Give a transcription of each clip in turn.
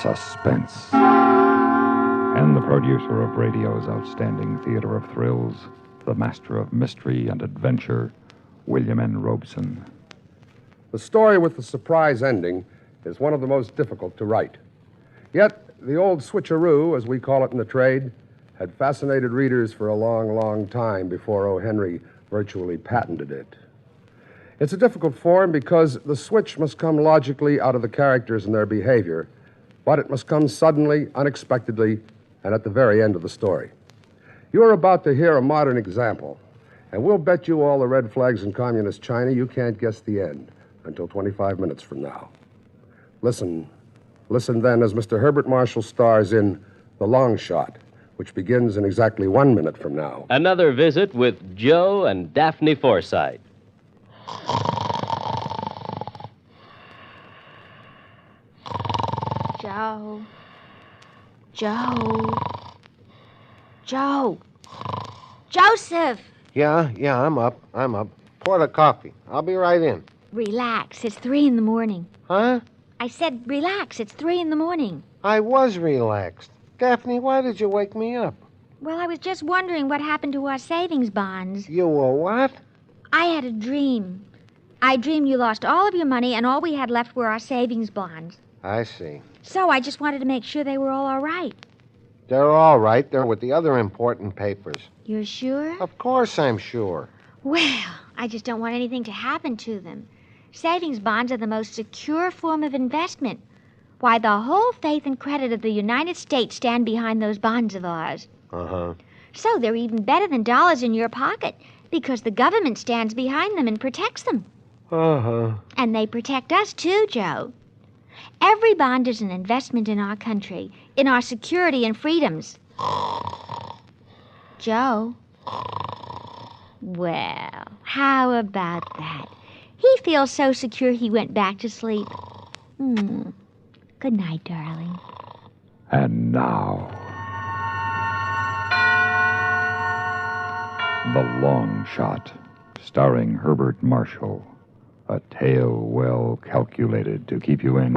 Suspense. And the producer of radio's outstanding theater of thrills, the master of mystery and adventure, William N. Robeson. The story with the surprise ending is one of the most difficult to write. Yet, the old switcheroo, as we call it in the trade, had fascinated readers for a long, long time before O. Henry virtually patented it. It's a difficult form because the switch must come logically out of the characters and their behavior, but it must come suddenly, unexpectedly, and at the very end of the story. You're about to hear a modern example, and we'll bet you all the red flags in communist China you can't guess the end until 25 minutes from now. Listen then as Mr. Herbert Marshall stars in The Long Shot, which begins in exactly 1 minute from now. Another visit with Joe and Daphne Forsythe. Joe. Joseph! Yeah, I'm up. Pour the coffee. I'll be right in. Relax. It's 3 a.m. Huh? I said relax. It's 3 a.m. I was relaxed. Daphne, why did you wake me up? Well, I was just wondering what happened to our savings bonds. You were what? I had a dream. I dreamed you lost all of your money and all we had left were our savings bonds. I see. So I just wanted to make sure they were all right. They're all right. They're with the other important papers. You're sure? Of course I'm sure. Well, I just don't want anything to happen to them. Savings bonds are the most secure form of investment. Why, the whole faith and credit of the United States stand behind those bonds of ours. Uh-huh. So they're even better than dollars in your pocket because the government stands behind them and protects them. Uh-huh. And they protect us, too, Joe. Every bond is an investment in our country, in our security and freedoms. Joe? Well, how about that? He feels so secure he went back to sleep. Good night, darling. And now, The Long Shot, starring Herbert Marshall. A tale well calculated to keep you in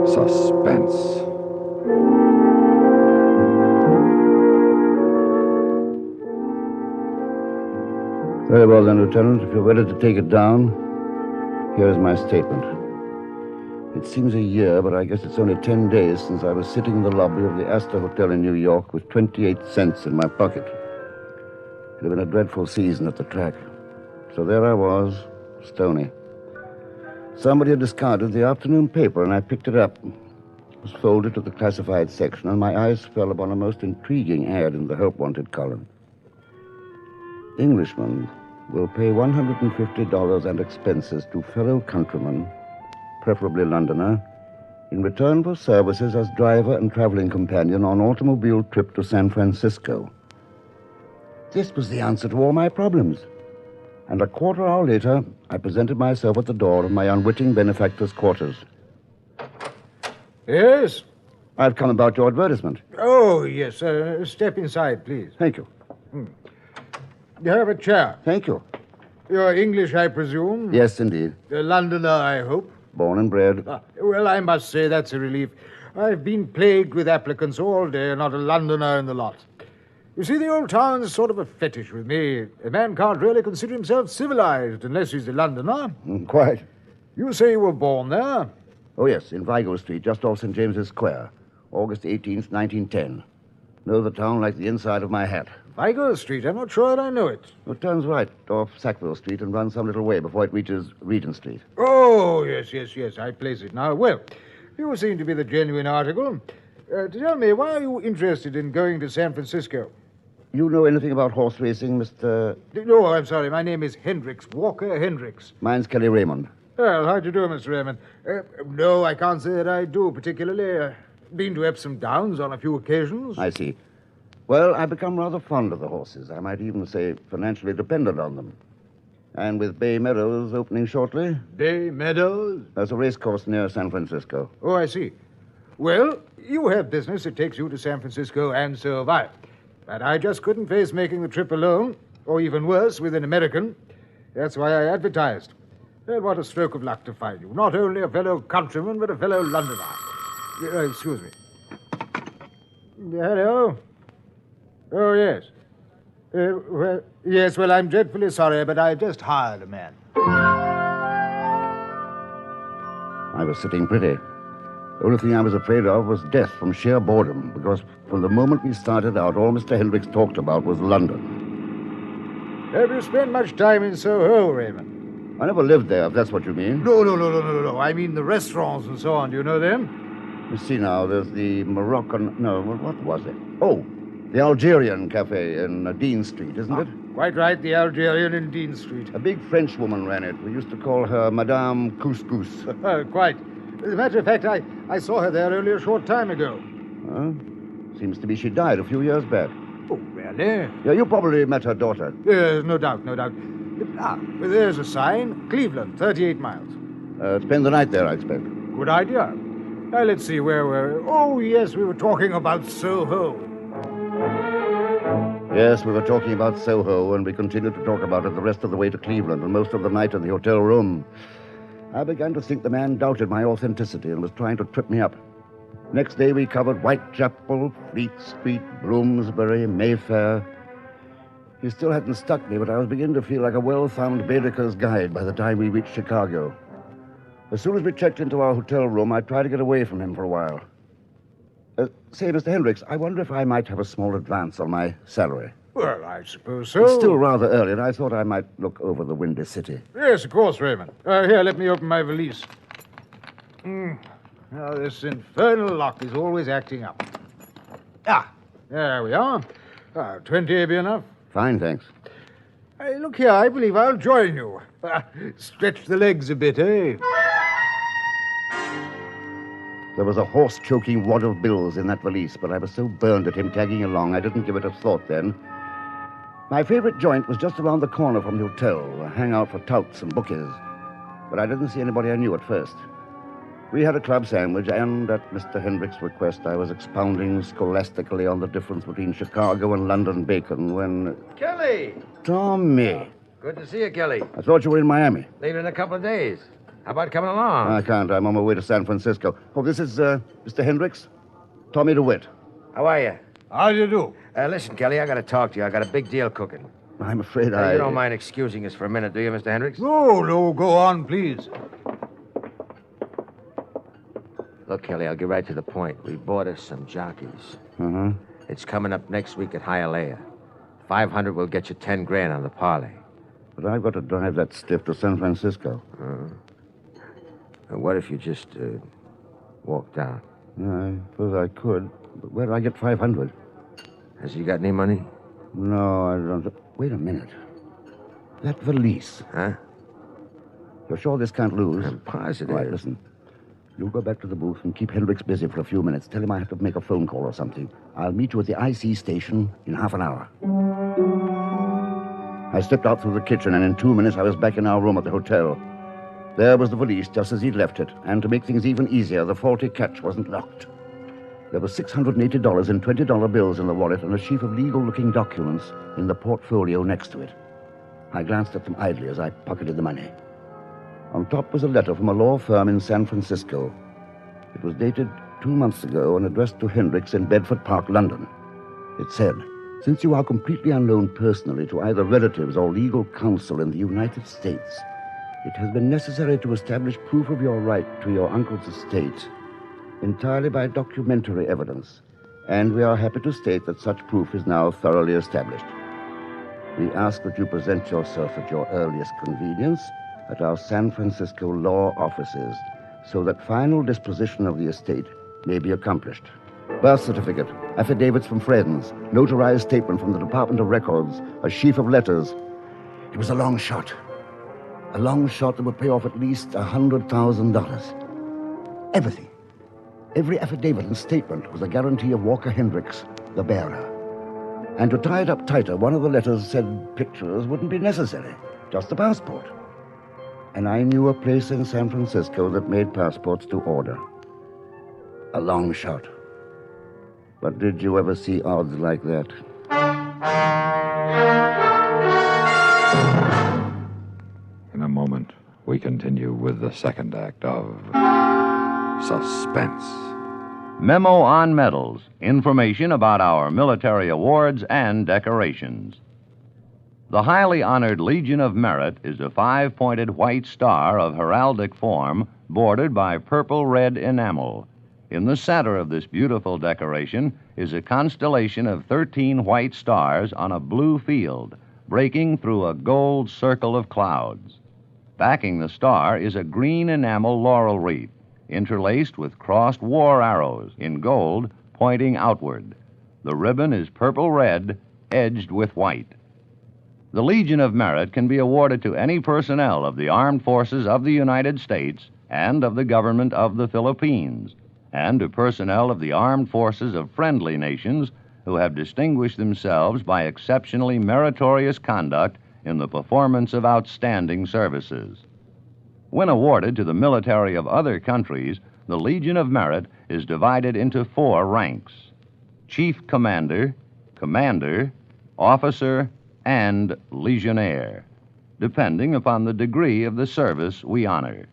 suspense. Very well then, Lieutenant. If you're ready to take it down, here's my statement. It seems a year, but I guess it's only 10 days since I was sitting in the lobby of the Astor Hotel in New York with 28 cents in my pocket. It had been a dreadful season at the track. So there I was, stony. Somebody had discarded the afternoon paper, and I picked it up. It was folded to the classified section, and my eyes fell upon a most intriguing ad in the Help Wanted column. Englishman will pay $150 and expenses to fellow countrymen, preferably Londoner, in return for services as driver and traveling companion on automobile trip to San Francisco. This was the answer to all my problems. And a quarter hour later, I presented myself at the door of my unwitting benefactor's quarters. Yes? I've come about your advertisement. Oh, yes. Step inside, please. Thank you. You have a chair. Thank you. You're English, I presume? Yes, indeed. A Londoner, I hope? Born and bred. Well, I must say that's a relief. I've been plagued with applicants all day, not a Londoner in the lot. You see, the old town's sort of a fetish with me. A man can't really consider himself civilized unless he's a Londoner. Quite. You say you were born there? Oh, yes, in Vigo Street, just off St. James's Square, August 18th, 1910. Know the town like the inside of my hat. Vigo Street? I'm not sure I know it. It turns right off Sackville Street and runs some little way before it reaches Regent Street. Oh, yes. I place it now. Well, you seem to be the genuine article. Tell me, why are you interested in going to San Francisco? You know anything about horse racing, Mr... No, I'm sorry. My name is Hendricks, Walker Hendricks. Mine's Kelly Raymond. Well, how do you do, Mr. Raymond? No, I can't say that I do particularly. Been to Epsom Downs on a few occasions. I see. Well, I've become rather fond of the horses. I might even say financially dependent on them. And with Bay Meadows opening shortly... Bay Meadows? There's a race course near San Francisco. Oh, I see. Well, you have business that takes you to San Francisco, and so have I. But I just couldn't face making the trip alone, or even worse, with an American. That's why I advertised. And what a stroke of luck to find you. Not only a fellow countryman, but a fellow Londoner. Excuse me. Hello? Oh, yes. Well, I'm dreadfully sorry, but I just hired a man. I was sitting pretty. The only thing I was afraid of was death from sheer boredom, because from the moment we started out, all Mr. Hendricks talked about was London. Have you spent much time in Soho, Raymond? I never lived there, if that's what you mean. No. I mean the restaurants and so on. Do you know them? You see now, there's the Moroccan... No, what was it? Oh, the Algerian Cafe in Dean Street, isn't it? Quite right, the Algerian in Dean Street. A big French woman ran it. We used to call her Madame Couscous. Quite. As a matter of fact, I saw her there only a short time ago. Huh? Seems to be she died a few years back. Oh, really? Yeah, you probably met her daughter. Yes, no doubt. There's a sign. Cleveland, 38 miles. Spend the night there, I expect. Good idea. Now, let's see, where were we? Oh, yes, we were talking about Soho. Yes, we were talking about Soho, and we continued to talk about it the rest of the way to Cleveland and most of the night in the hotel room. I began to think the man doubted my authenticity and was trying to trip me up. Next day, we covered Whitechapel, Fleet Street, Bloomsbury, Mayfair. He still hadn't stuck me, but I was beginning to feel like a well-thumbed Baedeker's guide by the time we reached Chicago. As soon as we checked into our hotel room, I tried to get away from him for a while. Say, Mr. Hendricks, I wonder if I might have a small advance on my salary. Well, I suppose so. It's still rather early, and I thought I might look over the Windy City. Yes, of course, Raymond. Here, let me open my valise. Now, this infernal lock is always acting up. There we are. 20 be enough? Fine, thanks. Look here, I believe I'll join you. Stretch the legs a bit, eh? There was a horse-choking wad of bills in that valise, but I was so burned at him tagging along, I didn't give it a thought then. My favorite joint was just around the corner from the hotel, a hangout for touts and bookies. But I didn't see anybody I knew at first. We had a club sandwich, and at Mr. Hendricks' request, I was expounding scholastically on the difference between Chicago and London bacon when... Kelly! Tommy! Good to see you, Kelly. I thought you were in Miami. Leaving in a couple of days. How about coming along? I can't. I'm on my way to San Francisco. Oh, this is Mr. Hendricks? Tommy DeWitt. How are you? How do you do? Listen, Kelly, I got to talk to you. I got a big deal cooking. I'm afraid You don't mind excusing us for a minute, do you, Mr. Hendricks? No, go on, please. Look, Kelly, I'll get right to the point. We bought us some jockeys. Uh-huh. It's coming up next week at Hialeah. 500 will get you 10 grand on the parlay. But I've got to drive that stiff to San Francisco. What if you just walked down? I suppose I could. But where do I get 500? Has he got any money? No, I don't. Wait a minute. That valise. Huh? You're sure this can't lose? I'm positive. Right, listen. You go back to the booth and keep Hendricks busy for a few minutes. Tell him I have to make a phone call or something. I'll meet you at the IC station in half an hour. I stepped out through the kitchen, and in 2 minutes I was back in our room at the hotel. There was the valise, just as he'd left it. And to make things even easier, the faulty catch wasn't locked. There was $680 in $20 bills in the wallet and a sheaf of legal-looking documents in the portfolio next to it. I glanced at them idly as I pocketed the money. On top was a letter from a law firm in San Francisco. It was dated 2 months ago and addressed to Hendricks in Bedford Park, London. It said, "Since you are completely unknown personally to either relatives or legal counsel in the United States, it has been necessary to establish proof of your right to your uncle's estate entirely by documentary evidence, and we are happy to state that such proof is now thoroughly established. We ask that you present yourself at your earliest convenience at our San Francisco law offices so that final disposition of the estate may be accomplished. Birth certificate, affidavits from friends, notarized statement from the Department of Records, a sheaf of letters." It was a long shot. A long shot that would pay off at least $100,000. Everything. Every affidavit and statement was a guarantee of Walker Hendricks, the bearer. And to tie it up tighter, one of the letters said pictures wouldn't be necessary, just a passport. And I knew a place in San Francisco that made passports to order. A long shot. But did you ever see odds like that? In a moment, we continue with the second act of Suspense. Memo on Medals, information about our military awards and decorations. The highly honored Legion of Merit is a 5-pointed white star of heraldic form bordered by purple-red enamel. In the center of this beautiful decoration is a constellation of 13 white stars on a blue field, breaking through a gold circle of clouds. Backing the star is a green enamel laurel wreath, interlaced with crossed war arrows in gold pointing outward. The ribbon is purple-red, edged with white. The Legion of Merit can be awarded to any personnel of the Armed Forces of the United States and of the government of the Philippines, and to personnel of the armed forces of friendly nations who have distinguished themselves by exceptionally meritorious conduct in the performance of outstanding services. When awarded to the military of other countries, the Legion of Merit is divided into 4 ranks: Chief Commander, Commander, Officer, and Legionnaire, depending upon the degree of the service we honor.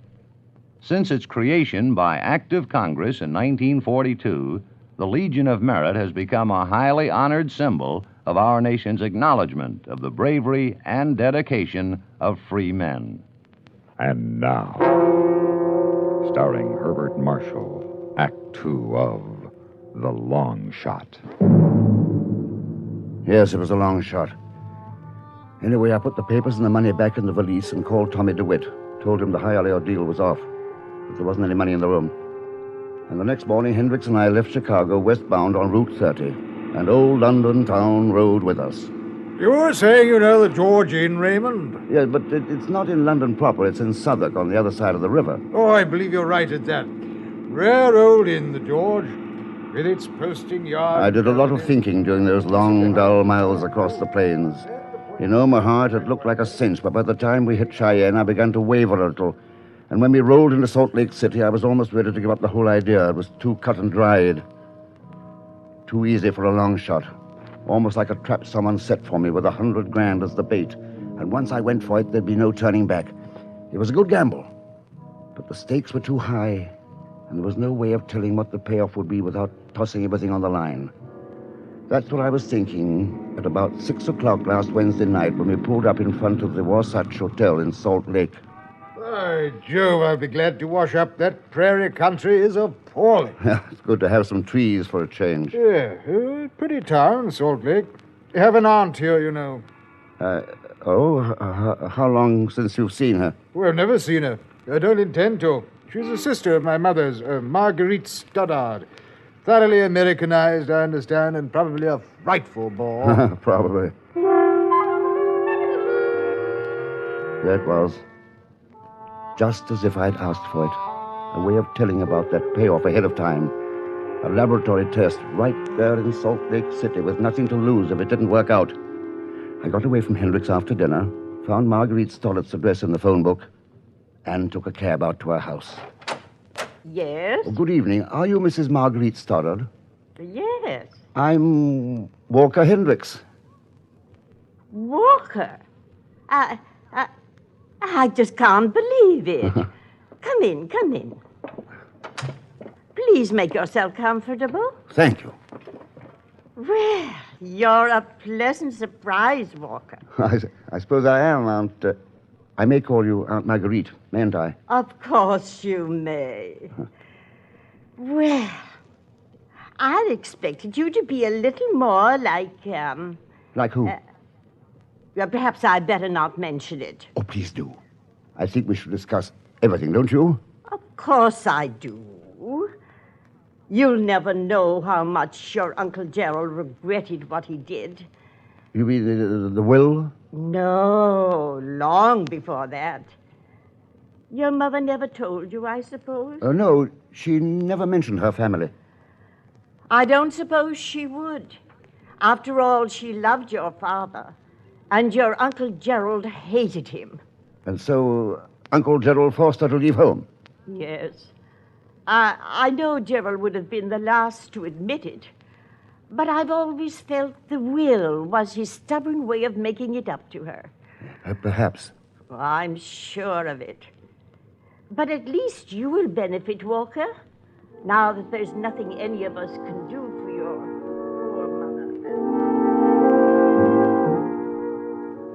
Since its creation by Act of Congress in 1942, the Legion of Merit has become a highly honored symbol of our nation's acknowledgement of the bravery and dedication of free men. And now, starring Herbert Marshall, Act 2 of The Long Shot. Yes, it was a long shot. Anyway, I put the papers and the money back in the valise and called Tommy DeWitt. Told him the Hialeah deal was off, but there wasn't any money in the room. And the next morning, Hendricks and I left Chicago westbound on Route 30, and old London town rode with us. You were saying you know the George Inn, Raymond? Yeah, but it's not in London proper. It's in Southwark on the other side of the river. Oh, I believe you're right at that. Rare old inn, the George, with its posting yard. I did a lot of thinking during those long, dull miles across the plains. In Omaha, it looked like a cinch, but by the time we hit Cheyenne, I began to waver a little. And when we rolled into Salt Lake City, I was almost ready to give up the whole idea. It was too cut and dried. Too easy for a long shot. Almost like a trap someone set for me with $100 grand as the bait. And once I went for it, there'd be no turning back. It was a good gamble. But the stakes were too high, and there was no way of telling what the payoff would be without tossing everything on the line. That's what I was thinking at about 6 o'clock last Wednesday night when we pulled up in front of the Wasatch Hotel in Salt Lake. By Jove, I'll be glad to wash up. That prairie country is appalling. It's good to have some trees for a change. Yeah, pretty town, Salt Lake. I have an aunt here, you know. How long since you've seen her? Well, I've never seen her. I don't intend to. She's a sister of my mother's, Marguerite Stoddard. Thoroughly Americanized, I understand, and probably a frightful bore. Probably. There it was. Just as if I'd asked for it. A way of telling about that payoff ahead of time. A laboratory test right there in Salt Lake City with nothing to lose if it didn't work out. I got away from Hendricks after dinner, found Marguerite Stollart's address in the phone book, and took a cab out to her house. Yes? Oh, good evening. Are you Mrs. Marguerite Stoddard? Yes. I'm Walker Hendricks. Walker? I just can't believe it. Come in. Please make yourself comfortable. Thank you. Well, you're a pleasant surprise, Walker. I suppose I am, Aunt... I may call you Aunt Marguerite, mayn't I? Of course you may. Well, I expected you to be a little more like, Like who? Well, perhaps I'd better not mention it. Oh, please do. I think we should discuss everything, don't you? Of course I do. You'll never know how much your Uncle Gerald regretted what he did. You mean the will? No, long before that. Your mother never told you, I suppose? No, she never mentioned her family. I don't suppose she would. After all, she loved your father, and your Uncle Gerald hated him. And so Uncle Gerald forced her to leave home? Yes. I know Gerald would have been the last to admit it, but I've always felt the will was his stubborn way of making it up to her. Perhaps. I'm sure of it. But at least you will benefit, Walker. now that there's nothing any of us can do for your poor mother.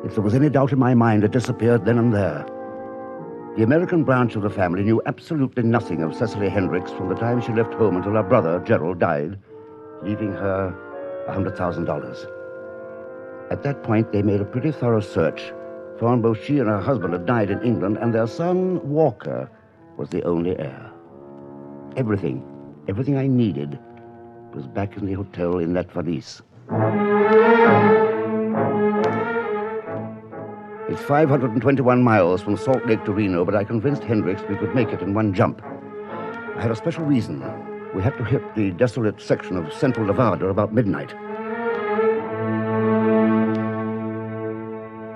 If there was any doubt in my mind, it disappeared then and there. The American branch of the family knew absolutely nothing of Cecily Hendricks from the time she left home until her brother, Gerald, died, leaving her $100,000. At that point, they made a pretty thorough search, found both she and her husband had died in England, and their son, Walker, was the only heir. Everything I needed was back in the hotel in that valise. It's 521 miles from Salt Lake to Reno, but I convinced Hendricks we could make it in one jump. I had a special reason. We had to hit the desolate section of central Nevada about midnight.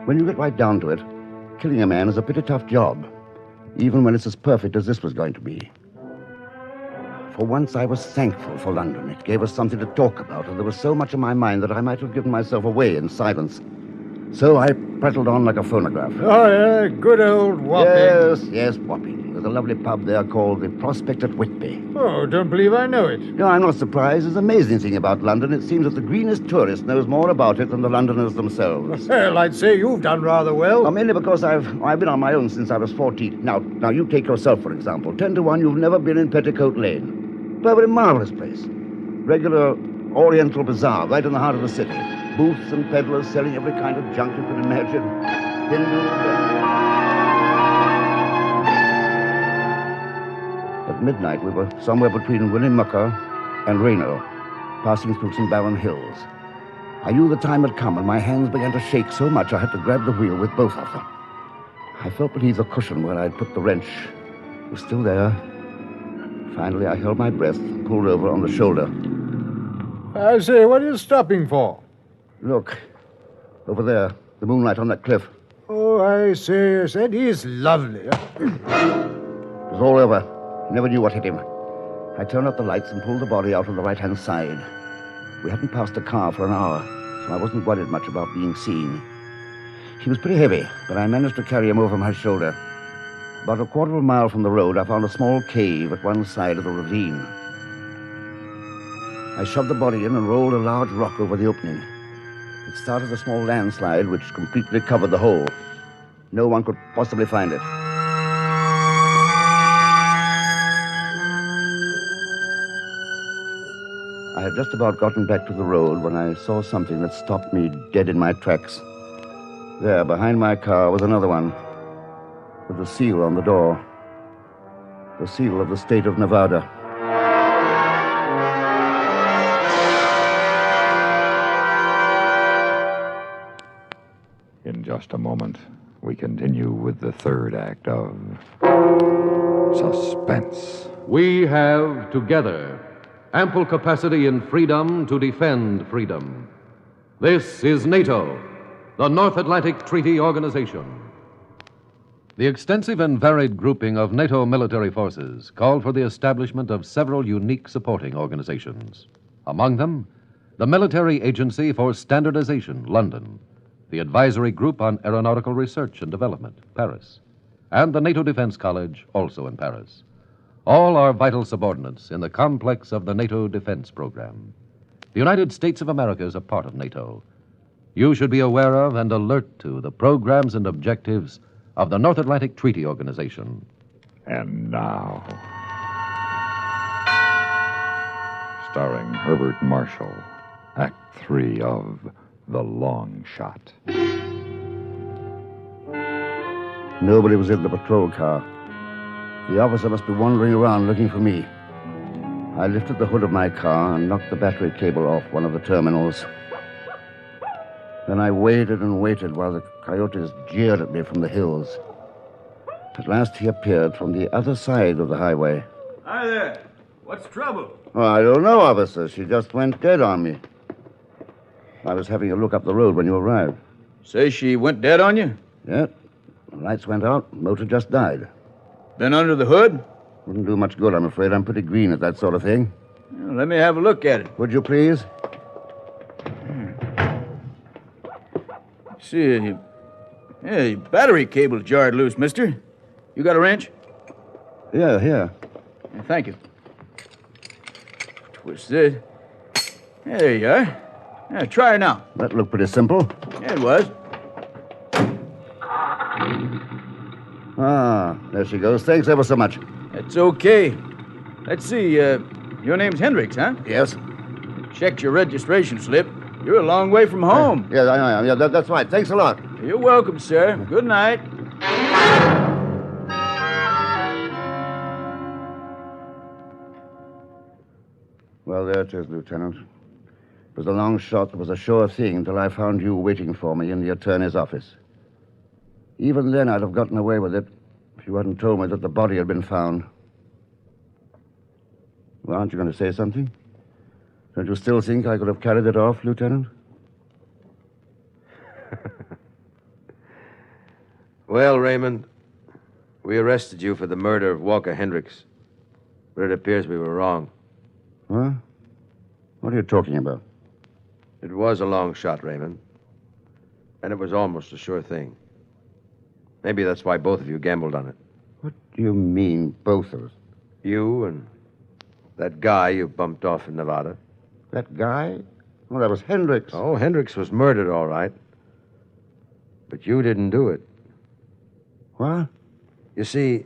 When you get right down to it, killing a man is a pretty tough job, even when it's as perfect as this was going to be. For once, I was thankful for London. It gave us something to talk about, and there was so much in my mind that I might have given myself away in silence. So I prattled on like a phonograph. Oh, yeah, good old Wapping. Yes, Wapping. There's a lovely pub there called the Prospect at Whitby. Oh, don't believe I know it. No, I'm not surprised. There's an amazing thing about London. It seems that the greenest tourist knows more about it than the Londoners themselves. Well, I'd say you've done rather well. Well, mainly because I've been on my own since I was 14. Now, you take yourself, for example. 10 to 1, you've never been in Petticoat Lane. Perfectly marvelous place. Regular Oriental bazaar right in the heart of the city. Booths and peddlers selling every kind of junk you can imagine. At midnight, we were somewhere between Winnemucca and Reno, passing through some barren hills. I knew the time had come, and my hands began to shake so much I had to grab the wheel with both of them. I felt beneath the cushion where I'd put the wrench. It was still there. Finally, I held my breath and pulled over on the shoulder. I say, what are you stopping for? Look, over there, the moonlight on that cliff. Oh, I say, yes, that is lovely. It was all over. Never knew what hit him. I turned out the lights and pulled the body out on the right-hand side. We hadn't passed a car for an hour, so I wasn't worried much about being seen. He was pretty heavy, but I managed to carry him over my shoulder. About a quarter of a mile from the road, I found a small cave at one side of the ravine. I shoved the body in and rolled a large rock over the opening. It started a small landslide which completely covered the hole. No one could possibly find it. I had just about gotten back to the road when I saw something that stopped me dead in my tracks. There, behind my car, was another one, with a seal on the door. The seal of the state of Nevada. In just a moment, we continue with the third act of Suspense. We have, together, ample capacity and freedom to defend freedom. This is NATO, the North Atlantic Treaty Organization. The extensive and varied grouping of NATO military forces called for the establishment of several unique supporting organizations. Among them, the Military Agency for Standardization, London, the Advisory Group on Aeronautical Research and Development, Paris, and the NATO Defense College, also in Paris. All are vital subordinates in the complex of the NATO defense program. The United States of America is a part of NATO. You should be aware of and alert to the programs and objectives of the North Atlantic Treaty Organization. And now, starring Herbert Marshall, Act 3 of The Long Shot. Nobody was in the patrol car. The officer must be wandering around looking for me. I lifted the hood of my car and knocked the battery cable off one of the terminals. Then I waited and waited while the coyotes jeered at me from the hills. At last he appeared from the other side of the highway. Hi there. What's trouble? Oh, I don't know, officer. She just went dead on me. I was having a look up the road when you arrived. Say she went dead on you? Yeah. The lights went out. Motor just died. Been under the hood? Wouldn't do much good, I'm afraid. I'm pretty green at that sort of thing. Well, let me have a look at it. Would you please? See, your battery cable's jarred loose, mister. You got a wrench? Yeah, here. Thank you. What's this? There you are. Yeah, try her now. That looked pretty simple. Yeah, it was. Ah, there she goes. Thanks ever so much. That's okay. Let's see, your name's Hendricks, huh? Yes. Checked your registration slip. You're a long way from home. Yes, I am. Yeah, that's right. Thanks a lot. You're welcome, sir. Good night. Well, there it is, Lieutenant. It was a long shot. It was a sure thing until I found you waiting for me in the attorney's office. Even then, I'd have gotten away with it if you hadn't told me that the body had been found. Well, aren't you going to say something? Don't you still think I could have carried it off, Lieutenant? Well, Raymond, we arrested you for the murder of Walker Hendricks, but it appears we were wrong. Huh? What are you talking about? It was a long shot, Raymond, and it was almost a sure thing. Maybe that's why both of you gambled on it. What do you mean, both of us? You and that guy you bumped off in Nevada. That guy? Oh, that was Hendricks. Oh, Hendricks was murdered, all right. But you didn't do it. What? You see,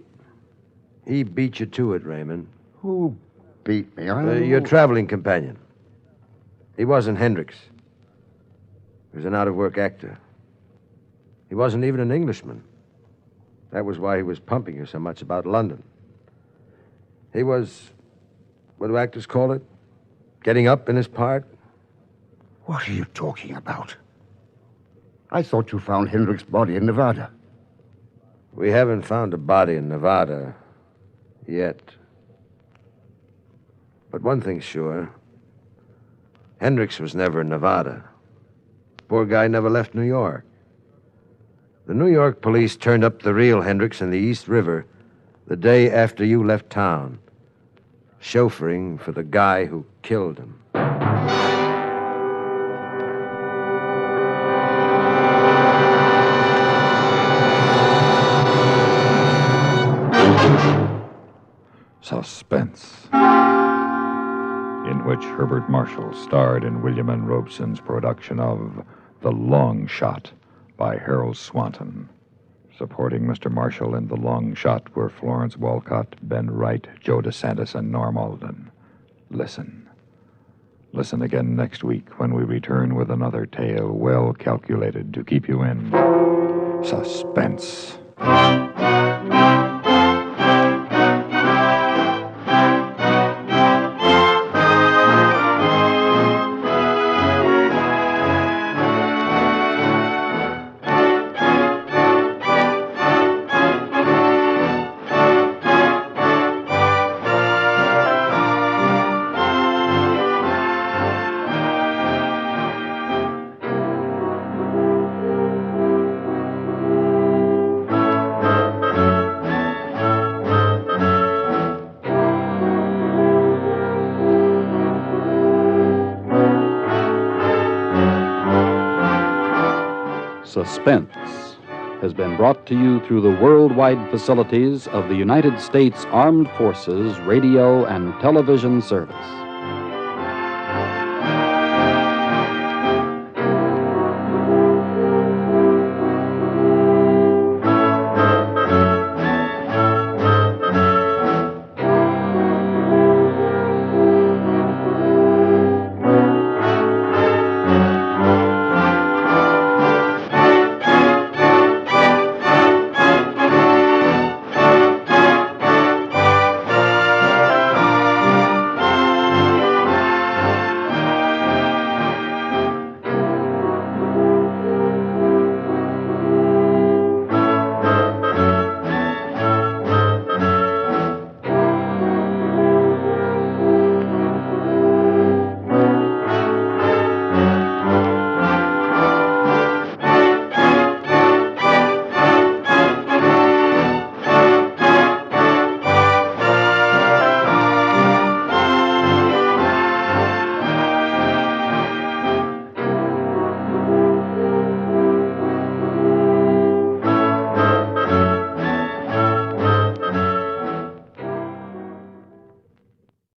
he beat you to it, Raymond. Who beat me? I don't know. Your traveling companion. He wasn't Hendricks. He was an out-of-work actor. He wasn't even an Englishman. That was why he was pumping you so much about London. He was, what do actors call it? Getting up in his part? What are you talking about? I thought you found Hendricks' body in Nevada. We haven't found a body in Nevada yet. But one thing's sure. Hendricks was never in Nevada. Poor guy never left New York. The New York police turned up the real Hendricks in the East River the day after you left town, chauffeuring for the guy who killed him. Suspense, in which Herbert Marshall starred in William N. Robeson's production of The Long Shot by Harold Swanton. Supporting Mr. Marshall in The Long Shot were Florence Walcott, Ben Wright, Joe DeSantis, and Norm Alden. Listen. Listen again next week when we return with another tale well calculated to keep you in suspense. Suspense has been brought to you through the worldwide facilities of the United States Armed Forces Radio and Television Service.